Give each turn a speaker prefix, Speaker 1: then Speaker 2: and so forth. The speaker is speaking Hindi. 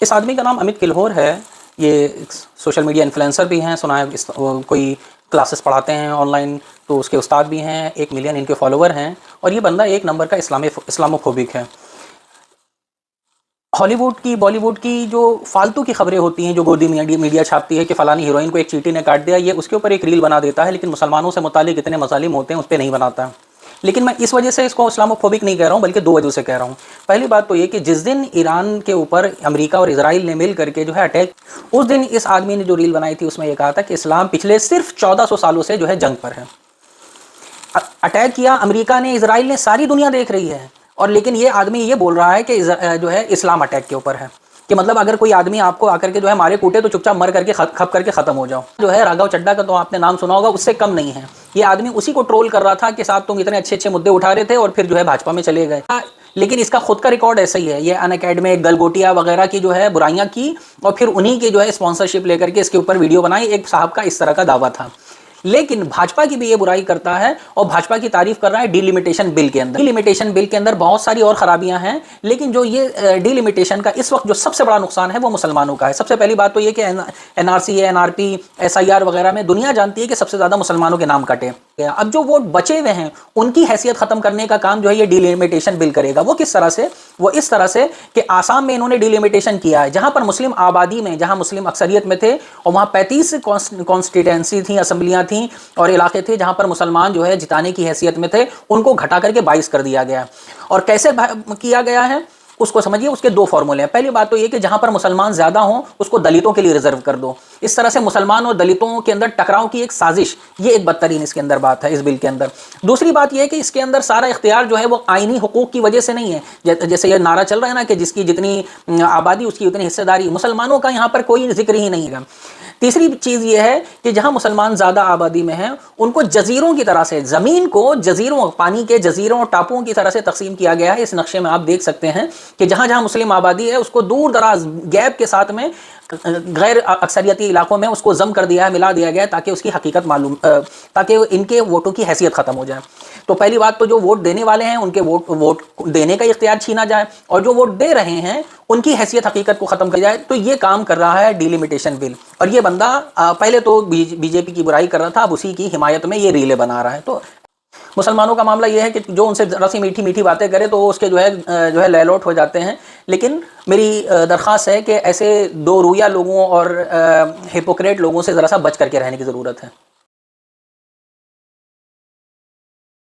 Speaker 1: इस आदमी का नाम अमित किल्होर है। ये सोशल मीडिया इन्फ्लुएंसर भी हैं, सुना है कोई क्लासेस पढ़ाते हैं ऑनलाइन, तो उसके उस्ताद भी हैं, 1 मिलियन इनके फॉलोवर हैं। और ये बंदा एक नंबर का इस्लामोफोबिक है। हॉलीवुड की, बॉलीवुड की जो फालतू की खबरें होती हैं, जो गोदी मीडिया छापती है कि फ़लानी हीरोइन को एक चींटी ने काट दिया, ये उसके ऊपर एक रील बना देता है, लेकिन मुसलमानों से मुतालिक इतने मसालिम होते हैं उस पर नहीं बनाता। लेकिन मैं इस वजह से इसको इस्लामोफोबिक नहीं कह रहा हूँ, बल्कि 2 वजह से कह रहा हूँ। पहली बात तो ये कि जिस दिन ईरान के ऊपर अमेरिका और इजराइल ने मिल करके जो है अटैक, उस दिन इस आदमी ने जो रील बनाई थी उसमें यह कहा था कि इस्लाम पिछले सिर्फ 1400 सालों से जो है जंग पर है। अटैक किया अमेरिका ने, इजराइल ने, सारी दुनिया देख रही है। और लेकिन ये आदमी ये बोल रहा है कि जो है इस्लाम अटैक के ऊपर है, कि मतलब अगर कोई आदमी आपको आकर के जो है मारे कूटे तो चुपचाप मर करके खप करके ख़त्म हो जाओ। जो है राघव चड्ढा का तो आपने नाम सुना होगा, उससे कम नहीं है। ये आदमी उसी को ट्रोल कर रहा था कि साहब तुम इतने अच्छे अच्छे मुद्दे उठा रहे थे और फिर जो है भाजपा में चले गए। लेकिन इसका खुद का रिकॉर्ड ऐसा ही है, ये अनअकैडमी गलगोटिया वगैरह की जो है बुराइयां की और फिर उन्हीं के जो है स्पॉन्सरशिप लेकर के इसके ऊपर वीडियो बनाई। एक साहब का इस तरह का दावा था। लेकिन भाजपा की भी ये बुराई करता है और भाजपा की तारीफ कर रहा है डिलिमिटेशन बिल के अंदर। डिलिमिटेशन बिल के अंदर बहुत सारी और खराबियां हैं, लेकिन जो ये डिलिमिटेशन का इस वक्त जो सबसे बड़ा नुकसान है वो मुसलमानों का है। सबसे पहली बात तो ये कि एनआरसी, एनआरपी, एसआईआर वगैरह में दुनिया जानती है कि सबसे ज्यादा मुसलमानों के नाम कटे। अब जो वोट बचे हुए हैं उनकी हैसियत खत्म करने का काम जो है ये डिलिमिटेशन बिल करेगा। वो किस तरह से? वो इस तरह से कि आसाम में इन्होंने डिलिमिटेशन किया है, जहां पर मुस्लिम आबादी में, जहां मुस्लिम अक्सरियत में थे और वहां 35 कॉन्स्टिट्यूंसी थी, असम्बलियां थी और इलाके थे जहां पर मुसलमान जो है जिताने की हैसियत में थे, उनको घटा करके 22 कर दिया गया। और कैसे किया गया है उसको समझिए। उसके 2 फॉर्मूले हैं। पहली बात तो ये कि जहां पर मुसलमान ज्यादा हों उसको दलितों के लिए रिजर्व कर दो। इस तरह से मुसलमान और दलितों के अंदर टकराव की एक साजिश, ये एक बदतरीन इसके अंदर बात है इस बिल के अंदर। दूसरी बात यह है कि इसके अंदर सारा इख्तियार जो है वो आईनी हुकूक की वजह से नहीं है। जैसे ये नारा चल रहा है ना कि जिसकी जितनी आबादी उसकी उतनी हिस्सेदारी, मुसलमानों का यहाँ पर कोई जिक्र ही नहीं है। तीसरी चीज़ ये है कि जहां मुसलमान ज़्यादा आबादी में हैं उनको जजीरों की तरह से, ज़मीन को जजीरों, पानी के जजीरों और टापुओं की तरह से तकसीम किया गया है। इस नक्शे में आप देख सकते हैं कि जहां जहां मुस्लिम आबादी है उसको दूर दराज गैप के साथ में गैर अक्सरियती इलाकों में उसको जम कर दिया है, मिला दिया गया है, ताकि उसकी हकीकत मालूम, ताकि इनके वोटों की हैसियत ख़त्म हो जाए। तो पहली बात तो जो वोट देने वाले हैं उनके वोट देने का इख्तियार छीना जाए और जो वोट दे रहे हैं उनकी हैसियत हकीकत को ख़त्म किया जाए। तो ये काम कर रहा है डिलिमिटेशन बिल। और ये बंदा पहले तो बीजेपी की बुराई कर रहा था, अब उसी की हिमायत में ये रीलें बना रहा है। तो मुसलमानों का मामला ये है कि जो उनसे ज़रा सी मीठी मीठी बातें करे तो उसके जो है लैलोट हो जाते हैं। लेकिन मेरी दरख्वास्त है कि ऐसे 2 रूया लोगों और हिपोक्रेट लोगों से ज़रा सा बच करके रहने की ज़रूरत है।